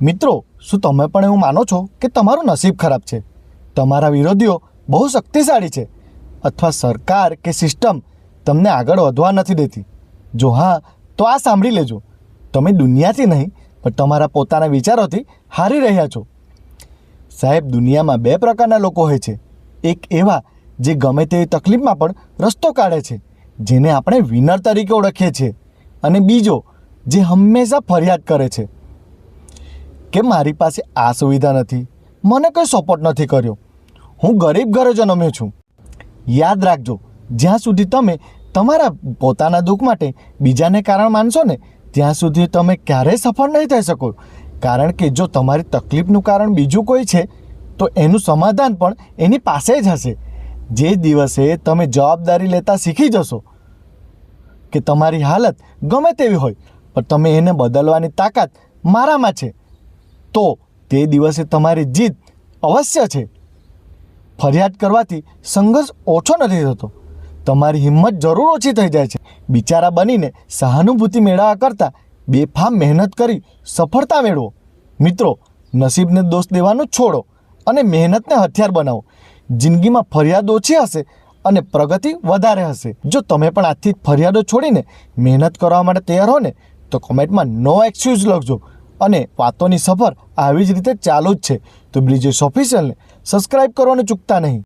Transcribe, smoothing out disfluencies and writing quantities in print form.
મિત્રો, શું તમે પણ એવું માનો છો કે તમારું નસીબ ખરાબ છે, તમારા વિરોધીઓ બહુ શક્તિશાળી છે, અથવા સરકાર કે સિસ્ટમ તમને આગળ વધવા નથી દેતી? જો હા, તો આ સાંભળી લેજો. તમે દુનિયાથી નહીં પણ તમારા પોતાના વિચારોથી હારી રહ્યા છો. સાહેબ, દુનિયામાં બે પ્રકારના લોકો હોય છે. એક એવા જે ગમે તેવી તકલીફમાં પણ રસ્તો કાઢે છે, જેને આપણે વિનર તરીકે ઓળખીએ છીએ, અને બીજો જે હંમેશા ફરિયાદ કરે છે કે મારી પાસે આ સુવિધા નથી, મને કોઈ સપોર્ટ નથી કર્યો, હું ગરીબ ઘરે જન્મ્યો છું. યાદ રાખજો, જ્યાં સુધી તમે તમારા પોતાના દુઃખ માટે બીજાને કારણ માનશો ને, ત્યાં સુધી તમે ક્યારેય સફળ નહીં થઈ શકો. કારણ કે જો તમારી તકલીફનું કારણ બીજું કોઈ છે, તો એનું સમાધાન પણ એની પાસે જ હશે. જે દિવસે તમે જવાબદારી લેતા શીખી જશો કે તમારી હાલત ગમે તેવી હોય પણ તમે એને બદલવાની તાકાત મારામાં છે, તો તે દિવસે તમારી જીત અવશ્ય છે. ફરિયાદ કરવાથી સંઘર્ષ ઓછો નથી થતો, તમારી હિંમત જરૂર ઓછી થઈ જાય છે. બિચારા બનીને સહાનુભૂતિ મેળવવા કરતાં બેફામ મહેનત કરી સફળતા મેળવો. મિત્રો, નસીબને દોષ દેવાનું છોડો અને મહેનતને હથિયાર બનાવો. જિંદગીમાં ફરિયાદ ઓછી હશે અને પ્રગતિ વધારે હશે. જો તમે પણ આજથી ફરિયાદો છોડીને મહેનત કરવા માટે તૈયાર હો ને, તો કોમેન્ટમાં નો એક્સક્યુઝ લખજો. અને વાતોની સફર આવી જ રીતે ચાલુ જ છે. તો બ્રિજેશ ઓફિશિયલને સબસ્ક્રાઈબ કરવાનું ચૂકતા નહીં.